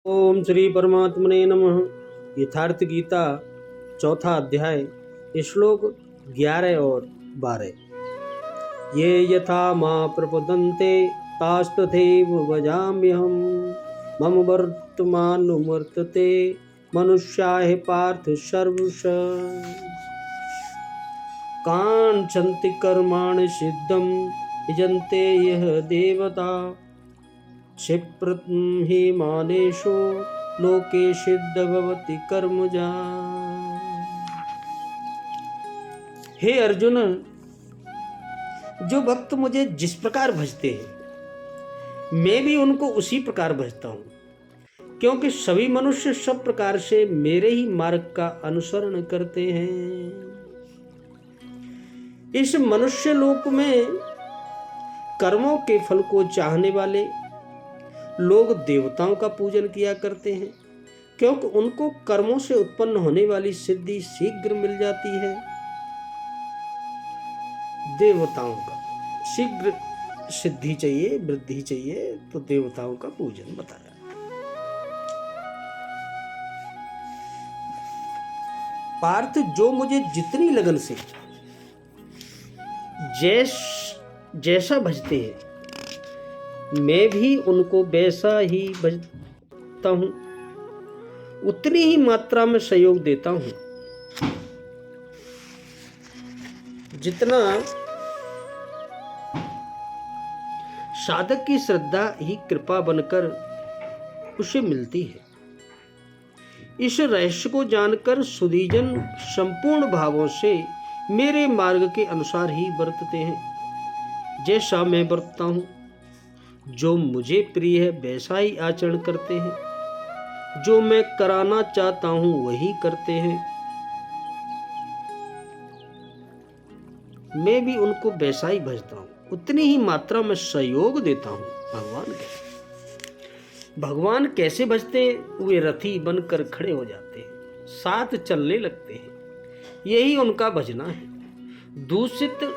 ओम श्री परमात्मने नमः। यथार्थ गीता चौथा अध्याय श्लोक 11 और 12। ये यथा मां प्रपदन्ते तास्तथैव भजाम्यहम् मम वर्तमानुवर्तते मनुष्याः पार्थ सर्वश काञ्चन्ति कर्माणि सिद्धं यजन्ते यः देवता क्षिप्रं हि मानेषु लोके सिद्ध भवति कर्मजा। हे अर्जुन, जो भक्त मुझे जिस प्रकार भजते हैं मैं भी उनको उसी प्रकार भजता हूँ, क्योंकि सभी मनुष्य सब प्रकार से मेरे ही मार्ग का अनुसरण करते हैं। इस मनुष्य लोक में कर्मों के फल को चाहने वाले लोग देवताओं का पूजन किया करते हैं, क्योंकि उनको कर्मों से उत्पन्न होने वाली सिद्धि शीघ्र मिल जाती है। देवताओं का शीघ्र सिद्धि चाहिए, वृद्धि चाहिए, तो देवताओं का पूजन बताया। पार्थ, जो मुझे जितनी लगन से जैसा भजते हैं मैं भी उनको वैसा ही भजता हूँ, उतनी ही मात्रा में सहयोग देता हूँ जितना साधक की श्रद्धा ही कृपा बनकर उसे मिलती है। इस रहस्य को जानकर सुधीजन संपूर्ण भावों से मेरे मार्ग के अनुसार ही बरतते हैं। जैसा मैं बरतता हूँ, जो मुझे प्रिय है वैसा ही आचरण करते हैं, जो मैं कराना चाहता हूं वही करते हैं। मैं भी उनको वैसा ही भजता हूं, उतनी ही मात्रा में सहयोग देता हूं। भगवान कैसे भजते हैं? वे रथी बनकर खड़े हो जाते हैं, साथ चलने लगते हैं, यही उनका भजना है। दूषित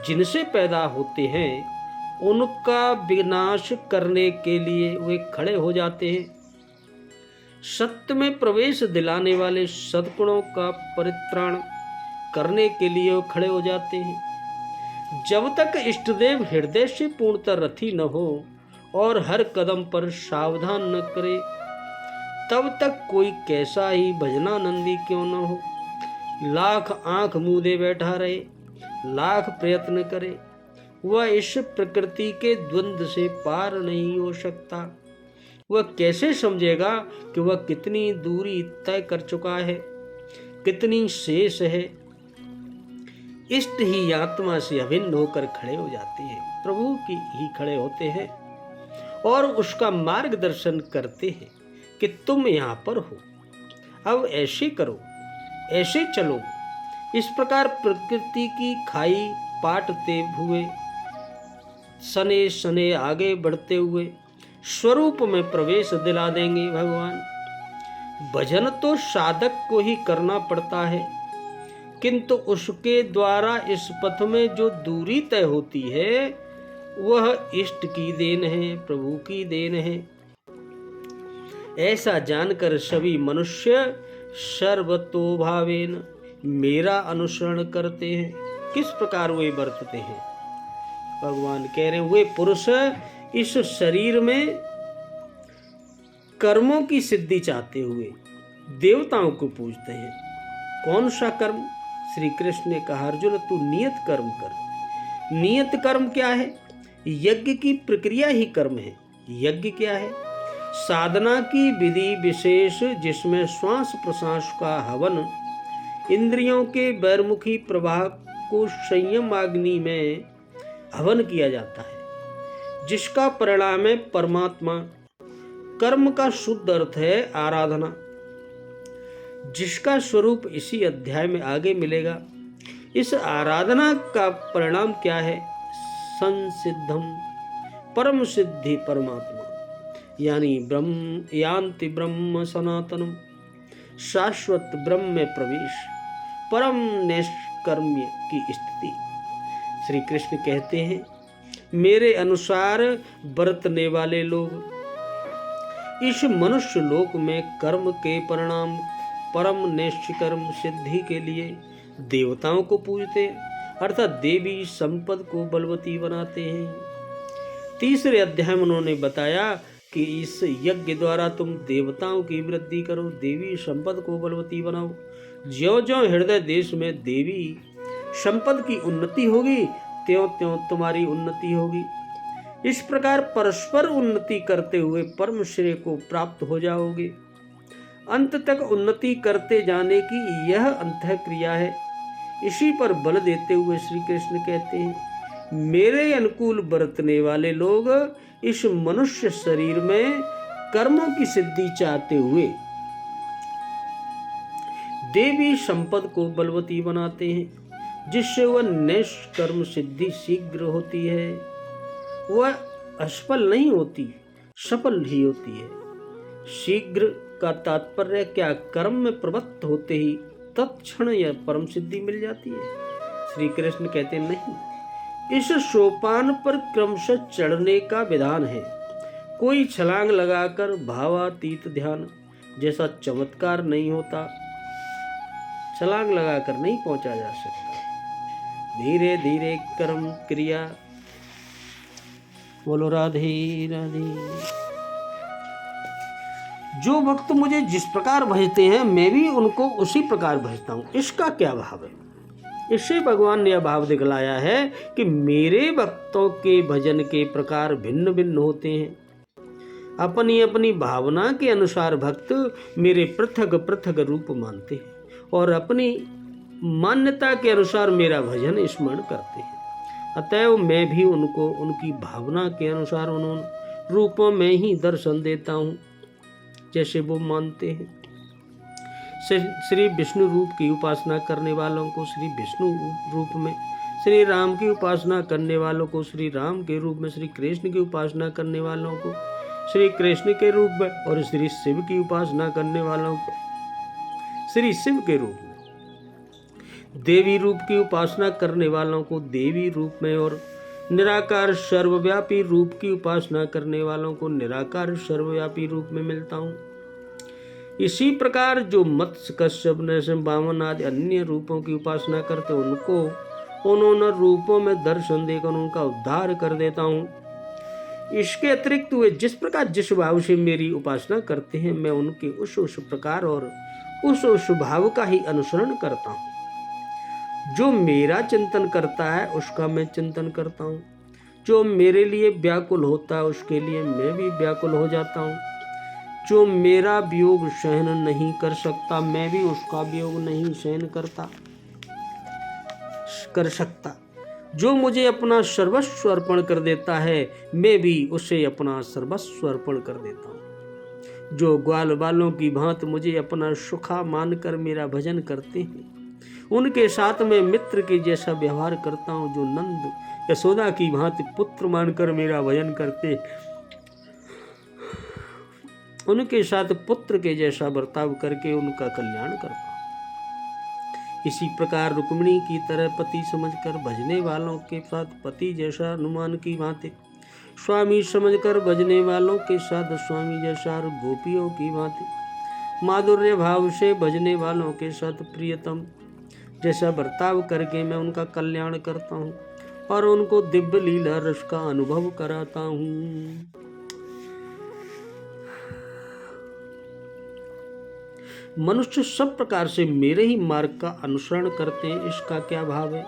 जिनसे पैदा होते हैं उनका विनाश करने के लिए वे खड़े हो जाते हैं। सत्य में प्रवेश दिलाने वाले सद्गुणों का परित्राण करने के लिए वो खड़े हो जाते हैं। जब तक इष्टदेव हृदय से पूर्णतः रथी न हो और हर कदम पर सावधान न करे, तब तक कोई कैसा ही भजनानंदी क्यों न हो, लाख आंख मूंदे बैठा रहे, लाख प्रयत्न करे, वह इस प्रकृति के द्वंद्व से पार नहीं हो सकता। वह कैसे समझेगा कि वह कितनी दूरी तय कर चुका है, कितनी शेष है। इष्ट ही आत्मा से अभिन्न होकर खड़े हो जाते हैं, प्रभु की ही खड़े होते हैं और उसका मार्गदर्शन करते हैं कि तुम यहाँ पर हो, अब ऐसे करो, ऐसे चलो। इस प्रकार प्रकृति की खाई पाटते हुए सने सने आगे बढ़ते हुए स्वरूप में प्रवेश दिला देंगे भगवान। भजन तो साधक को ही करना पड़ता है, किंतु उसके द्वारा इस पथ में जो दूरी तय होती है वह इष्ट की देन है, प्रभु की देन है। ऐसा जानकर सभी मनुष्य सर्वतोभावेन मेरा अनुसरण करते हैं। किस प्रकार वे बरतते हैं? भगवान कह रहे हैं, वे पुरुष इस शरीर में कर्मों की सिद्धि चाहते हुए देवताओं को पूजते हैं। कौन सा कर्म? श्री कृष्ण ने कहा, अर्जुन तू नियत कर्म कर। नियत कर्म क्या है? यज्ञ की प्रक्रिया ही कर्म है। यज्ञ क्या है? साधना की विधि विशेष, जिसमें श्वास प्रश्वास का हवन, इंद्रियों के बहिर्मुखी प्रवाह को संयम अग्नि में हवन किया जाता है, जिसका परिणाम है परमात्मा। कर्म का शुद्ध अर्थ है आराधना, जिसका स्वरूप इसी अध्याय में आगे मिलेगा। इस आराधना का परिणाम क्या है? संसिद्धम, परम सिद्धि परमात्मा, यानी ब्रह्म यान्ति ब्रह्म सनातनम, शाश्वत ब्रह्म में प्रवेश, परम नैष्कर्म्य की स्थिति। श्री कृष्ण कहते हैं, मेरे अनुसार बरतने वाले लोग इस मनुष्य लोक में कर्म के परिणाम परम निष्कर्म सिद्धि के लिए देवताओं को पूजते, अर्थात देवी संपद को बलवती बनाते हैं। तीसरे अध्याय में उन्होंने बताया कि इस यज्ञ द्वारा तुम देवताओं की वृद्धि करो, देवी संपद को बलवती बनाओ। ज्यों ज्यों हृदय देश में देवी संपद की उन्नति होगी, त्यों त्यों तुम्हारी उन्नति होगी। इस प्रकार परस्पर उन्नति करते हुए परम श्रेय को प्राप्त हो जाओगे। अंत तक उन्नति करते जाने की यह अंतःक्रिया है। इसी पर बल देते हुए श्री कृष्ण कहते हैं, मेरे अनुकूल बरतने वाले लोग इस मनुष्य शरीर में कर्मों की सिद्धि चाहते हुए देवी संपद को बलवती बनाते हैं, जिससे वह निष्कर्म सिद्धि शीघ्र होती है। वह असफल नहीं होती, सफल ही होती है। शीघ्र का तात्पर्य क्या, कर्म में प्रवृत्त होते ही तत्क्षण यह परम सिद्धि मिल जाती है? श्री कृष्ण कहते नहीं, इस सोपान पर क्रमशः चढ़ने का विधान है। कोई छलांग लगाकर भावातीत ध्यान जैसा चमत्कार नहीं होता। छलांग लगाकर नहीं पहुंचा जा सकता। धीरे धीरे कर्म क्रिया। बोलो राधे राधे। जो भक्त मुझे जिस प्रकार भजते हैं, मैं भी उनको उसी प्रकार भजता हूँ। इसका क्या भाव है? इससे भगवान ने यह भाव दिखलाया है कि मेरे भक्तों के भजन के प्रकार भिन्न भिन्न होते हैं। अपनी अपनी भावना के अनुसार भक्त मेरे पृथक पृथक रूप मानते हैं और अपनी मान्यता के अनुसार मेरा भजन स्मरण करते हैं। अतएव मैं भी उनको उनकी भावना के अनुसार उन रूपों में ही दर्शन देता हूँ जैसे वो मानते हैं। श्री विष्णु रूप की उपासना करने वालों को श्री विष्णु रूप में, श्री राम की उपासना करने वालों को श्री राम के रूप में, श्री कृष्ण की उपासना करने वालों को श्री कृष्ण के रूप में और श्री शिव की उपासना करने वालों को श्री शिव के रूप में, देवी रूप की उपासना करने वालों को देवी रूप में और निराकार सर्वव्यापी रूप की उपासना करने वालों को निराकार सर्वव्यापी रूप में मिलता हूँ। इसी प्रकार जो मत्स्य, कश्यप, नरसिंह, वामन आदि अन्य रूपों की उपासना करते उनको उन्होंने रूपों में दर्शन देकर उनका उद्धार कर देता हूँ। इसके अतिरिक्त वे जिस प्रकार जिस भाव से मेरी उपासना करते हैं, मैं उनके उस प्रकार और उस भाव का ही अनुसरण करता हूँ। जो मेरा चिंतन करता है उसका मैं चिंतन करता हूँ। जो मेरे लिए व्याकुल होता है उसके लिए मैं भी व्याकुल हो जाता हूँ। जो मेरा वियोग सहन नहीं कर सकता, मैं भी उसका वियोग नहीं सहन कर सकता। जो मुझे अपना सर्वस्व अर्पण कर देता है, मैं भी उसे अपना सर्वस्व अर्पण कर देता हूँ। जो ग्वाल बालों की भांति मुझे अपना सुखा मानकर मेरा भजन करते हैं, उनके साथ मैं मित्र के जैसा व्यवहार करता हूँ। जो नंद यशोदा की भांति पुत्र मानकर मेरा भजन करते, उनके साथ पुत्र के जैसा बर्ताव करके उनका कल्याण करता हूँ। इसी प्रकार रुक्मिणी की तरह पति समझकर भजने वालों के साथ पति जैसा अनुमान की भांति, स्वामी समझकर भजने वालों के साथ स्वामी जैसा और गोपियों की भांति माधुर्य भाव से भजने वालों के साथ प्रियतम जैसा बर्ताव करके मैं उनका कल्याण करता हूँ और उनको दिव्य लीला रस का अनुभव कराता हूँ। मनुष्य सब प्रकार से मेरे ही मार्ग का अनुसरण करते हैं, इसका क्या भाव है?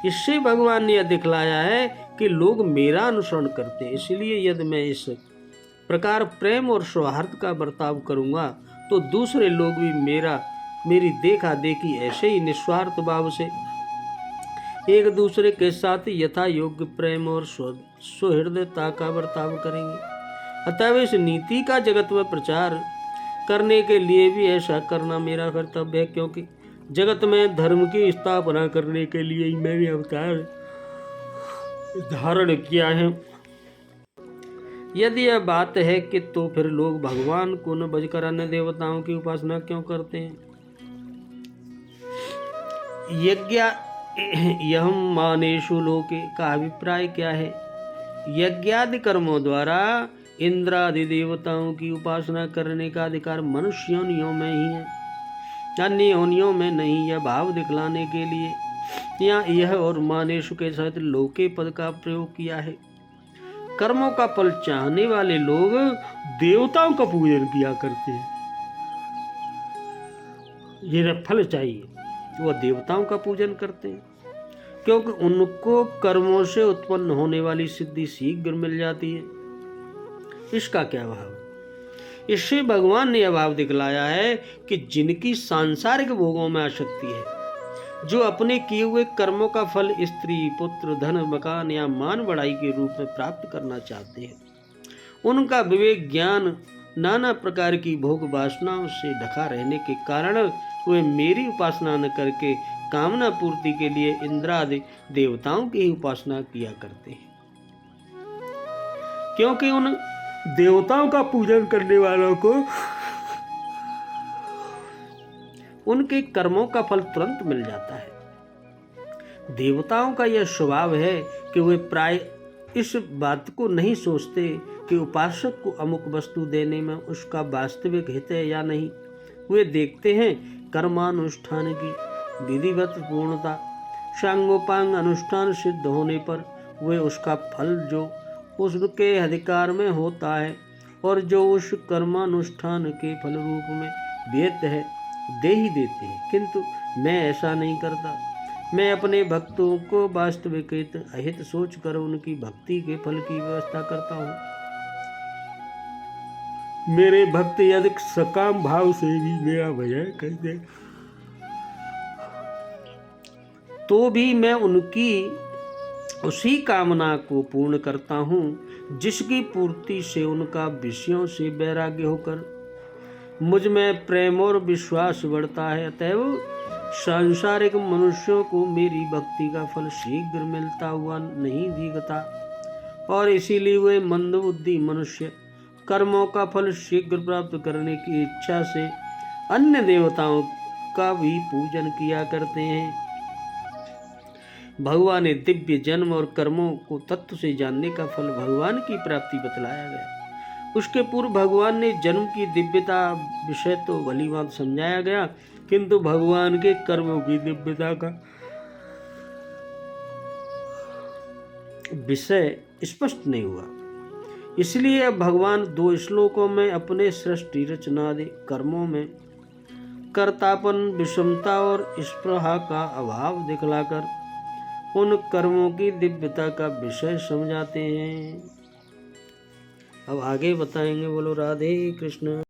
इससे भगवान ने यह दिखलाया है कि लोग मेरा अनुसरण करते हैं, इसलिए यदि मैं इस प्रकार प्रेम और सौहार्द का बर्ताव करूंगा तो दूसरे लोग भी मेरी देखा देखी ऐसे ही निस्वार्थ भाव से एक दूसरे के साथ यथा योग्य प्रेम और सुहृदयता का बर्ताव करेंगे। अतः इस नीति का जगत में प्रचार करने के लिए भी ऐसा करना मेरा कर्तव्य है, क्योंकि जगत में धर्म की स्थापना करने के लिए ही मैंने अवतार धारण किया है। यदि यह बात है कि तो फिर लोग भगवान को न भजकर अन्य देवताओं की उपासना क्यों करते हैं? यज्ञ मानेषु लोके का अभिप्राय क्या है? यज्ञादि कर्मों द्वारा इंद्र आदि देवताओं की उपासना करने का अधिकार मनुष्य योनियों में ही है, अन्य योनियों में नहीं। यह भाव दिखलाने के लिए यहाँ यह और मानेशु के साथ लोके पद का प्रयोग किया है। कर्मों का फल चाहने वाले लोग देवताओं का पूजन किया करते हैं। जिन्हें फल चाहिए वह देवताओं का पूजन करते हैं, क्योंकि उनको कर्मों से उत्पन्न होने वाली सिद्धि शीघ्र मिल जाती है। इसका क्या भाव? इससे भगवान ने यह भाव दिखलाया है कि जिनकी सांसारिक भोगों में आसक्ति है, जो अपने किए हुए कर्मों का फल स्त्री, पुत्र, धन, मकान या मान बढ़ाई के रूप में प्राप्त करना चाहते हैं, उनका विवेक ज्ञान नाना प्रकार की भोग वासनाओं से ढका रहने के कारण वे मेरी उपासना न करके कामना पूर्ति के लिए इंद्रादि देवताओं की ही उपासना किया करते हैं। क्योंकि उन देवताओं का पूजन करने वालों को उनके कर्मों का फल तुरंत मिल जाता है। देवताओं का यह स्वभाव है कि वे प्राय इस बात को नहीं सोचते कि उपासक को अमुक वस्तु देने में उसका वास्तविक हित है या नहीं। वे देखते हैं कर्मानुष्ठान की विधिवत पूर्णता, सांगोपांग अनुष्ठान सिद्ध होने पर वे उसका फल जो उसके अधिकार में होता है और जो उस कर्मानुष्ठान के फल रूप में व्यर्थ है दे ही देते हैं। किंतु मैं ऐसा नहीं करता। मैं अपने भक्तों को वास्तविक अहित सोचकर उनकी भक्ति के फल की व्यवस्था करता हूँ। मेरे भक्त यदि सकाम भाव से भी मेरा भजन करते तो भी मैं उनकी उसी कामना को पूर्ण करता हूँ जिसकी पूर्ति से उनका विषयों से वैराग्य होकर मुझ में प्रेम और विश्वास बढ़ता है। अतएव सांसारिक मनुष्यों को मेरी भक्ति का फल शीघ्र मिलता हुआ नहीं दिखता और इसीलिए वे मंदबुद्धि मनुष्य कर्मों का फल शीघ्र प्राप्त करने की इच्छा से अन्य देवताओं का भी पूजन किया करते हैं। भगवान ने दिव्य जन्म और कर्मों को तत्व से जानने का फल भगवान की प्राप्ति बतलाया गया। उसके पूर्व भगवान ने जन्म की दिव्यता विषय तो भली बात समझाया गया, किंतु भगवान के कर्मों की दिव्यता का विषय स्पष्ट नहीं हुआ। इसलिए अब भगवान 2 श्लोकों में अपने सृष्टि रचना आदि कर्मों में कर्तापन, विषमता और स्पृहा का अभाव दिखलाकर उन कर्मों की दिव्यता का विषय समझाते हैं। अब आगे बताएंगे। बोलो राधे कृष्ण।